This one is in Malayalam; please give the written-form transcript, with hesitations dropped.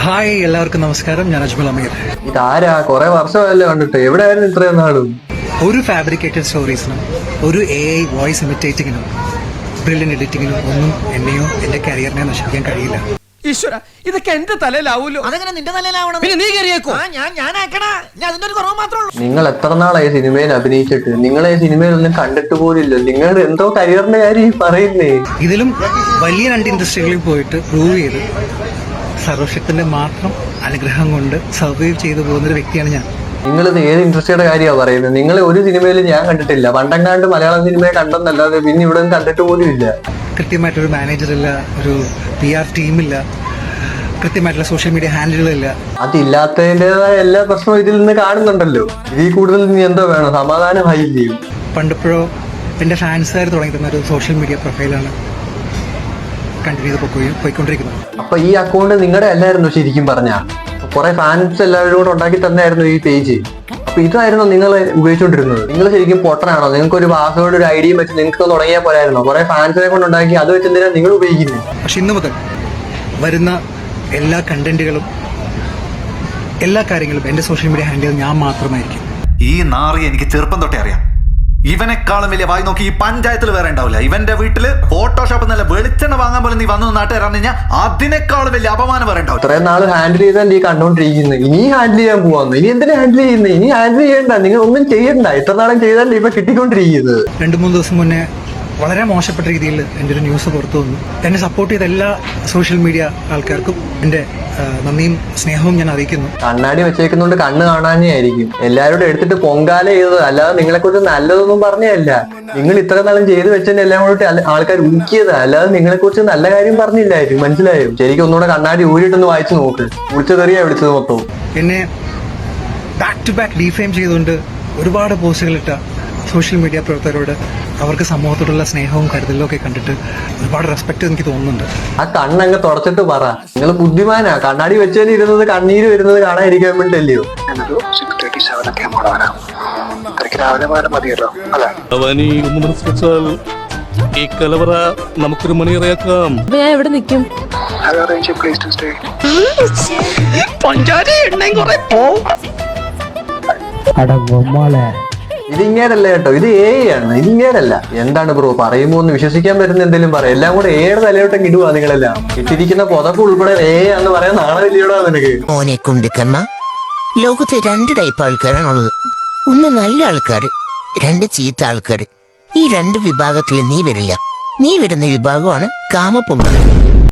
ഹായ്, എല്ലാവർക്കും നമസ്കാരം. ഞാൻ അജ്മൽ അമീർ. ഇതാരാ? കുറെ വർഷമല്ലേ കണ്ടിട്ട്, എവിടെയായിരുന്നു ഇത്രയും നാളും? ഒരു ഫാബ്രിക്കേറ്റഡ് സ്റ്റോറീസിനും ഒരു AI വോയിസ് ഇമിറ്റേറ്റിങ്ങിനും ബ്രില്യൻ എഡിറ്റിങ്ങിനും ഒന്നും എന്നെയോ എന്റെ കരിയറിനെ നശിപ്പിക്കാൻ കഴിയില്ല. ഈശ്വര, ഇതൊക്കെ എന്റെ തലയിലാവൂലോ? അതെങ്ങനെ നിന്റെ തലയിലാവണം? പിന്നെ നീ കയറിയേക്കോ? ഞാനാക്കടാ. ഞാൻ അതിന്റെ ഒരു കുറവ് മാത്രമേ ഉള്ളൂ. നിങ്ങൾ എത്ര നാളായി സിനിമയിൽ അഭിനയിച്ചിട്ട്? നിങ്ങളെ സിനിമയിലൊന്നും കണ്ടിട്ട് പോലില്ല. നിങ്ങൾ എന്തോ കരിയറിന്റെ കാര്യം ഈ പറയുന്നേ. ഇതിലും വലിയ രണ്ട് ഇൻഡസ്ട്രികളിൽ പോയിട്ട് പ്രൂവ് ചെയ്ത് സർവശക്തന്റെ മാത്രം അനുഗ്രഹം കൊണ്ട് സർവൈവ് ചെയ്തു പോകുന്നൊരു വ്യക്തിയാണ് ഞാൻ. നിങ്ങളിത് ഏത് ഇൻഡസ്ട്രിയുടെ കാര്യമാണ് പറയുന്നത്? നിങ്ങളെ ഒരു സിനിമയിലും ഞാൻ കണ്ടിട്ടില്ല. പണ്ടെങ്ങാണ്ട് മലയാളം സിനിമയെ കണ്ടെന്നല്ലാതെ പിന്നെ ഇവിടെ കണ്ടിട്ട് പോലും ഇല്ല. കൃത്യമായിട്ടൊരു മാനേജറില്ല, ഒരു PR ടീമില്ല, കൃത്യമായിട്ടുള്ള സോഷ്യൽ മീഡിയ ഹാൻഡിലുകളില്ല. അതില്ലാത്തതിൻ്റെതായ എല്ലാ പ്രശ്നവും ഇതിൽ നിന്ന് കാണുന്നുണ്ടല്ലോ. ഇതിൽ കൂടുതൽ നീ എന്തോ വേണം? സമാധാനമായില്ലേ? പണ്ടിപ്പോഴോ എൻ്റെ ഫാൻസുകാർ തുടങ്ങി തന്ന ഒരു സോഷ്യൽ മീഡിയ പ്രൊഫൈലാണ് കണ്ടിന്യൂ ചെയ്ത് പോയിക്കൊണ്ടിരിക്കുന്നത്. അപ്പൊ ഈ അക്കൗണ്ട് നിങ്ങളുടെ അല്ലായിരുന്നു ശരിക്കും പറഞ്ഞ? കുറെ ഫാൻസ് എല്ലാവരും കൂടെ ഉണ്ടാക്കി തന്നെയായിരുന്നു ഈ പേജ്. അപ്പൊ ഇതായിരുന്നു നിങ്ങൾ ഉപയോഗിച്ചുകൊണ്ടിരുന്നത്? നിങ്ങൾ ശരിക്കും പൊട്ടനാണോ? നിങ്ങൾക്ക് ഒരു പാസ്വേഡ്, ഒരു ഐഡിയും വെച്ച് നിങ്ങൾക്ക് തുടങ്ങിയാൽ പോരായിരുന്നോ? കുറെ ഫാൻസിനെ കൊണ്ട് ഉണ്ടാക്കി അത് വെച്ച് എന്തിനാണ് നിങ്ങൾ ഉപയോഗിക്കുന്നത്? പക്ഷെ ഇന്ന് മുതൽ വരുന്ന എല്ലാ കണ്ടന്റുകളും എല്ലാ കാര്യങ്ങളും എന്റെ സോഷ്യൽ മീഡിയ ഹാൻഡിൽ ഞാൻ മാത്രമായിരിക്കും. ഈ നാറി എനിക്ക് ചെറുപ്പം തൊട്ടേ അറിയാം. ഇവനെക്കാളും വലിയ വായി നോക്കി ഈ പഞ്ചായത്തിൽ വേറെ ഉണ്ടാവില്ല. ഇവന്റെ വീട്ടില് ഫോട്ടോഷോപ്പ് നല്ല വെളിച്ചെണ്ണ വാങ്ങാൻ പോലും നീ വന്നു നാട്ടുകാർ കഴിഞ്ഞാൽ അതിനേക്കാളും വലിയ അപമാനം വേറെ ഉണ്ടാവും. ഇത്രയും നാൾ ഹാൻഡിൽ ചെയ്താൽ നീ കണ്ടോണ്ടിരിക്കുന്നത്, ഇനി ഹാൻഡിൽ ചെയ്യാൻ പോവാന്ന്. ഇനി എന്തിനാ ഹാൻഡിൽ ചെയ്യുന്നത്? ഇനി ഹാൻഡിൽ ചെയ്യണ്ട, നിങ്ങൾ ഒന്നും ചെയ്യണ്ട. ഇത്ര നാളും ചെയ്താൽ ഇപ്പൊ കിട്ടിക്കൊണ്ടിരിക്കുന്നത്. 2-3 ദിവസം മുന്നേ വളരെ മോശപ്പെട്ട രീതിയിൽ എൻ്റെ ഒരു ന്യൂസ് പുറത്തു വന്നു. എന്നെ സപ്പോർട്ട് ചെയ്ത എല്ലാ സോഷ്യൽ മീഡിയ ആൾക്കാർക്കും എൻ്റെ നന്ദിയും സ്നേഹവും ഞാൻ അറിയിക്കുന്നു. കണ്ണാടി വെച്ചേക്കുന്നോണ്ട് കണ്ണ് കാണാനേ ആയിരിക്കും. എല്ലാവരോടും എടുത്തിട്ട് പൊങ്കാല ചെയ്തത്, അല്ലാതെ നിങ്ങളെ കുറിച്ച് നല്ലതൊന്നും പറഞ്ഞല്ല. നിങ്ങൾ ഇത്ര നാളും ചെയ്ത് വെച്ചതിന് എല്ലാം കൂടി ആൾക്കാർ ഊക്കിയത്, അല്ലാതെ നിങ്ങളെ കുറിച്ച് നല്ല കാര്യം പറഞ്ഞില്ലായിരുന്നു. മനസ്സിലായോ? ശരിക്കും ഒന്നുകൂടെ കണ്ണാടി ഊരിട്ടൊന്ന് വായിച്ചു നോക്ക്. വിളിച്ചതെറിയാ വിളിച്ചത് മൊത്തവും. എന്നെ ബാക്ക് ടു ബാക്ക് ഡീഫെയിം ചെയ്തുകൊണ്ട് ഒരുപാട് പോസ്റ്റുകളിട്ട സോഷ്യൽ മീഡിയ പ്രവർത്തകരോട് അവർക്ക് സമൂഹത്തോടുള്ള സ്നേഹവും കരുതലും ഒക്കെ കണ്ടിട്ട് ഒരുപാട് റെസ്പെക്ട് എനിക്ക് തോന്നുന്നുണ്ട്. ആ കണ്ണങ്ങ് തുടച്ചിട്ട് പറ. നിങ്ങൾ ബുദ്ധിമാനാ. കണ്ണാടി വെച്ചതിന് ഇരുന്നത് കണ്ണീര് വരുന്നത് കാണാതിരിക്കാൻ വേണ്ടിയല്ലയോ? ഈ കലവറ നമുക്കൊരു മണിയറയാക്കാം. ഞാൻ എവിടെ നിൽക്കും? ഇതിങ്ങേരല്ല കേട്ടോ, ഇത് AI ആണ്. ഇതിങ്ങേരല്ല. എന്താണ് ബ്രോ പറയുമ്പോ ഒന്ന് വിശ്വസിക്കാൻ പറ്റുന്ന എന്തെങ്കിലും പറയാം. എല്ലാം കൂടെ ഏഴ് തലയോട്ടം ഇടുവാ നിങ്ങളെല്ലാം. ഇട്ടിരിക്കുന്ന പുതപ്പ് ഉൾപ്പെടെ AI എന്ന് പറയാൻ നാണമില്ലയോടാ നിനക്ക്? മോനെ കുണ്ടിക്കമ്മ, ലോകത്ത് 2 ടൈപ്പ് ആൾക്കാരാണുള്ളത്. ഒന്ന് നല്ല ആൾക്കാർ, 2 ചീത്ത ആൾക്കാർ. ഈ 2 വിഭാഗത്തിൽ നീ വരില്ല. നീ വരുന്ന വിഭാഗമാണ് കാമപ്പൊമ്പ.